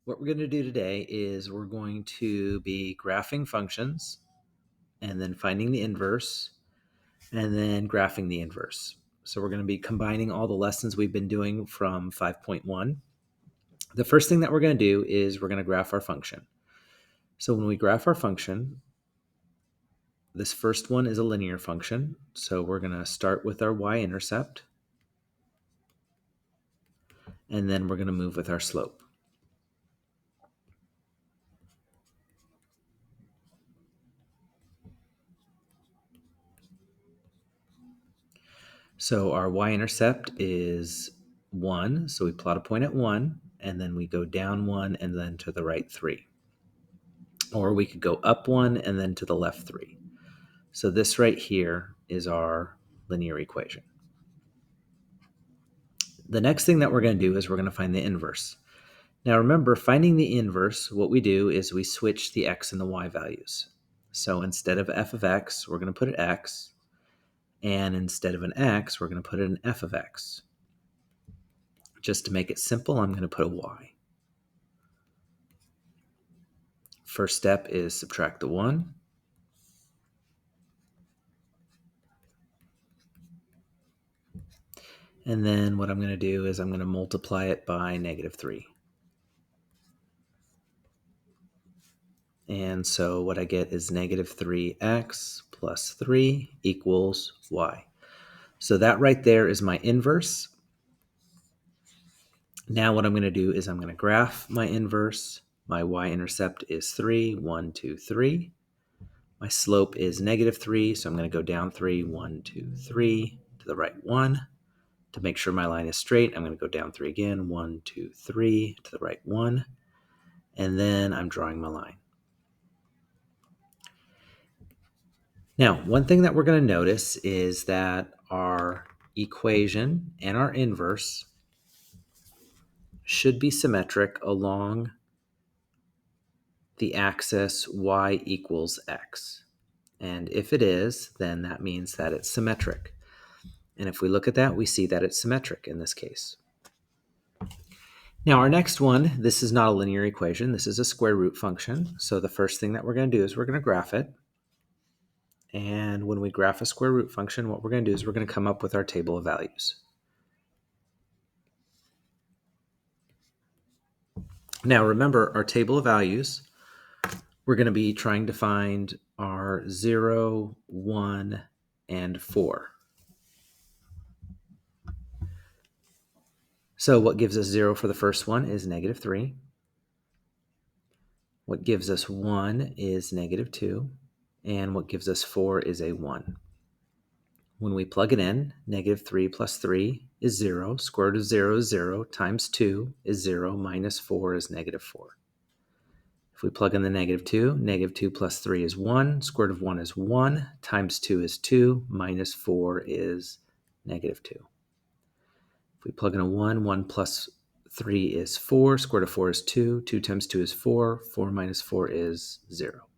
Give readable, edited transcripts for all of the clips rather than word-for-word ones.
What we're going to do today is we're going to be graphing functions and then finding the inverse and then graphing the inverse. So we're going to be combining all the lessons we've been doing from 5.1. The first thing that we're going to do is we're going to graph our function. So when we graph our function, this first one is a linear function. So we're going to start with our y-intercept, and then we're going to move with our slope. So our y-intercept is 1, so we plot a point at 1, and then we go down 1 and then to the right 3. Or we could go up 1 and then to the left 3. So this right here is our linear equation. The next thing that we're going to do is we're going to find the inverse. Now remember, finding the inverse, what we do is we switch the x and the y values. So instead of f of x, we're going to put an x, and instead of an x, we're going to put an f of x. Just to make it simple, I'm going to put a y. First step is subtract the 1. And then what I'm going to do is I'm going to multiply it by -3. And so what I get is -3x plus 3 equals y. So that right there is my inverse. Now what I'm going to do is I'm going to graph my inverse. My y-intercept is 3, 1, 2, 3. My slope is -3, so I'm going to go down 3, 1, 2, 3, to the right 1. To make sure my line is straight, I'm going to go down 3 again, 1, 2, 3, to the right 1. And then I'm drawing my line. Now, one thing that we're going to notice is that our equation and our inverse should be symmetric along the axis y equals x. And if it is, then that means that it's symmetric. And if we look at that, we see that it's symmetric in this case. Now our next one, this is not a linear equation. This is a square root function. So the first thing that we're going to do is we're going to graph it. And when we graph a square root function, what we're going to do is we're going to come up with our table of values. Now remember, our table of values, we're going to be trying to find our 0, 1, and 4. So what gives us 0 for the first one is -3. What gives us 1 is -2. And what gives us 4 is a 1. When we plug it in, -3 plus 3 is 0. Square root of 0 is 0. Times 2 is 0. Minus 4 is -4. If we plug in the -2, -2 plus 3 is 1. Square root of 1 is 1. Times 2 is 2. Minus 4 is -2. If we plug in a 1, 1 plus 3 is 4. Square root of 4 is 2. 2 times 2 is 4. 4 minus 4 is 0.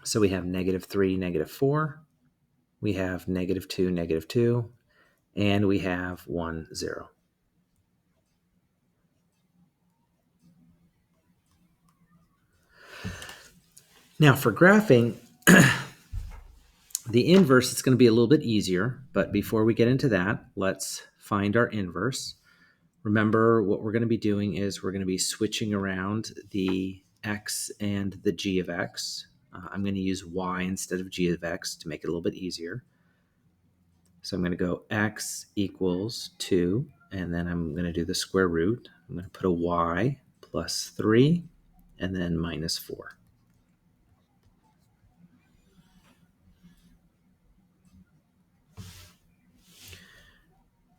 So we have -3, -4. We have -2, -2. And we have 1, 0. Now for graphing, the inverse is going to be a little bit easier, but before we get into that, let's find our inverse. Remember, what we're going to be doing is we're going to be switching around the x and the g of x. I'm going to use y instead of g of x to make it a little bit easier. So I'm going to go x equals 2, and then I'm going to do the square root. I'm going to put a y plus 3, and then minus 4.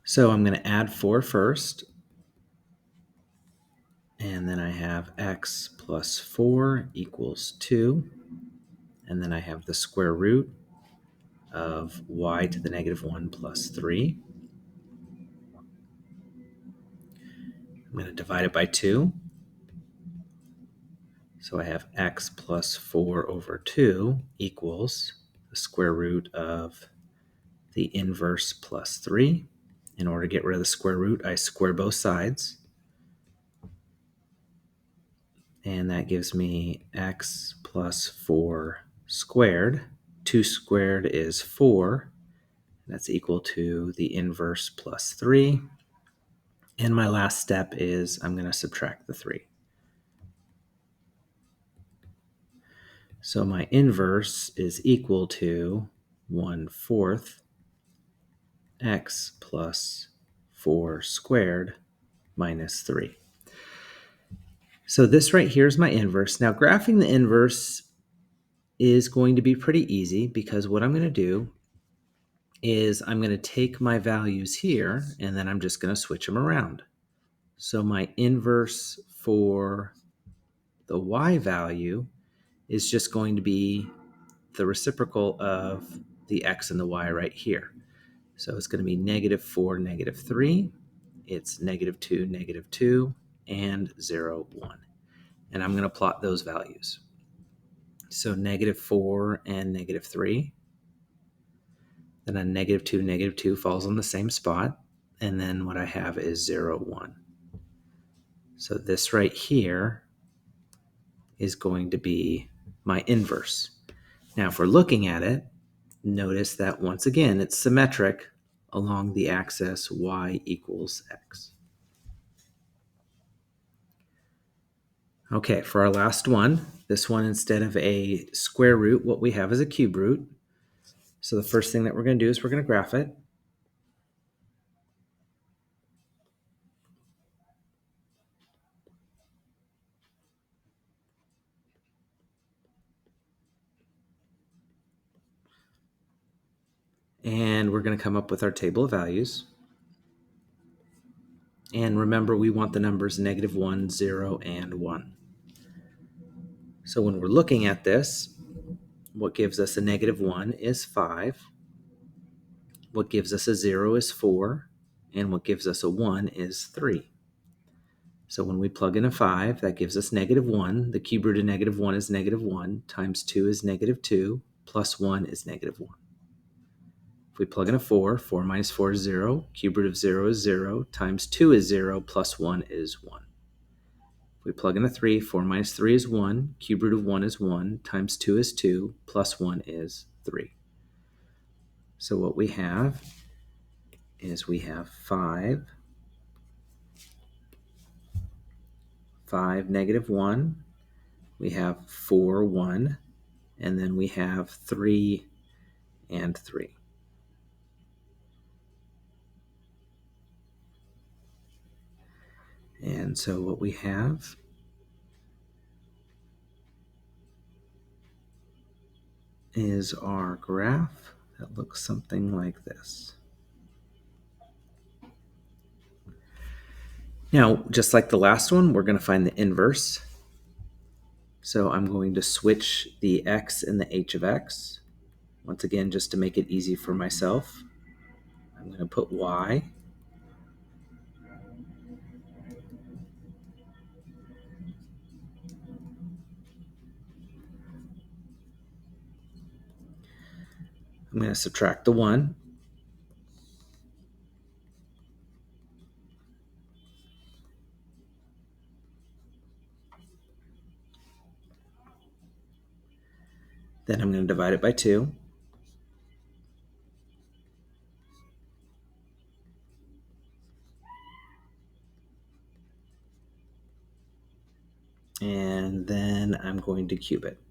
So I'm going to add 4 first, and then I have x plus 4 equals 2, and then I have the square root of y to the -1 plus 3. I'm going to divide it by 2. So I have x plus 4 over 2 equals the square root of the inverse plus 3. In order to get rid of the square root, I square both sides. And that gives me x plus 4 squared. 2 squared is 4. That's equal to the inverse plus 3. And my last step is I'm going to subtract the 3. So my inverse is equal to 1/4 x plus 4 squared minus 3. So this right here is my inverse. Now graphing the inverse is going to be pretty easy because what I'm going to do is I'm going to take my values here and then I'm just going to switch them around. So my inverse for the y value is just going to be the reciprocal of the x and the y right here. So it's going to be -4, -3. It's -2, -2, and 0, 1. And I'm going to plot those values. So -4 and -3. Then a -2, -2 falls on the same spot. And then what I have is 0, 1. So this right here is going to be my inverse. Now, if we're looking at it, notice that once again, it's symmetric along the axis y equals x. Okay, for our last one, this one, instead of a square root, what we have is a cube root. So the first thing that we're going to do is we're going to graph it. And we're going to come up with our table of values. And remember, we want the numbers -1, 0, and 1. So when we're looking at this, what gives us a -1 is 5. What gives us a 0 is 4. And what gives us a 1 is 3. So when we plug in a 5, that gives us -1. The cube root of -1 is -1, times 2 is -2, plus 1 is -1. If we plug in a 4, 4 minus 4 is 0, cube root of 0 is 0, times 2 is 0, plus 1 is 1. If we plug in a 3, 4 minus 3 is 1, cube root of 1 is 1, times 2 is 2, plus 1 is 3. So what we have is we have 5, 5, -1, we have 4, 1, and then we have 3 and 3. And so what we have is our graph that looks something like this. Now, just like the last one, we're going to find the inverse. So I'm going to switch the x and the h of x. Once again, just to make it easy for myself, I'm going to put y. I'm going to subtract the 1. Then I'm going to divide it by 2. And then I'm going to cube it.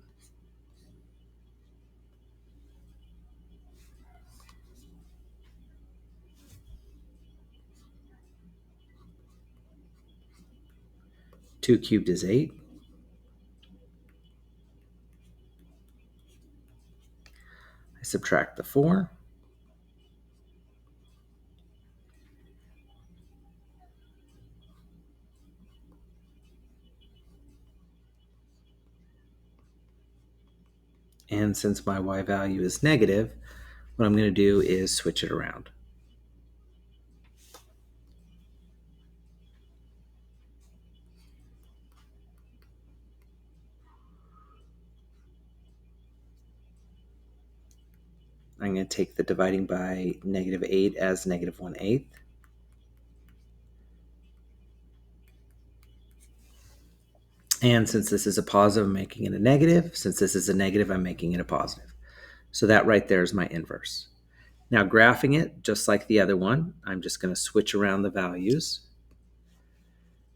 Two cubed is 8. I subtract the 4. And since my y value is negative, what I'm going to do is switch it around. I'm going to take the dividing by -8 as -1/8. And since this is a positive, I'm making it a negative. Since this is a negative, I'm making it a positive. So that right there is my inverse. Now graphing it, just like the other one, I'm just going to switch around the values.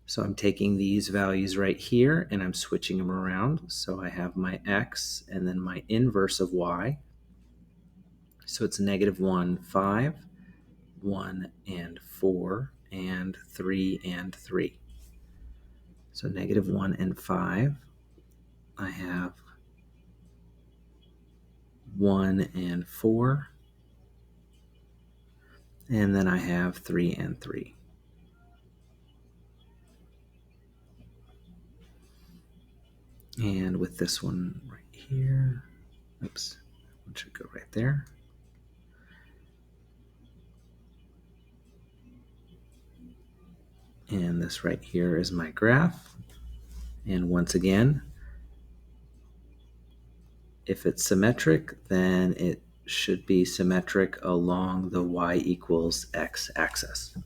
So I'm taking these values right here and I'm switching them around. So I have my x and then my inverse of y. So it's -1, 5, 1 and 4, and 3 and 3. So -1 and 5, I have 1 and 4, and then I have 3 and 3. And with this one right here, oops, it should go right there. And this right here is my graph. And once again, if it's symmetric, then it should be symmetric along the y equals x axis.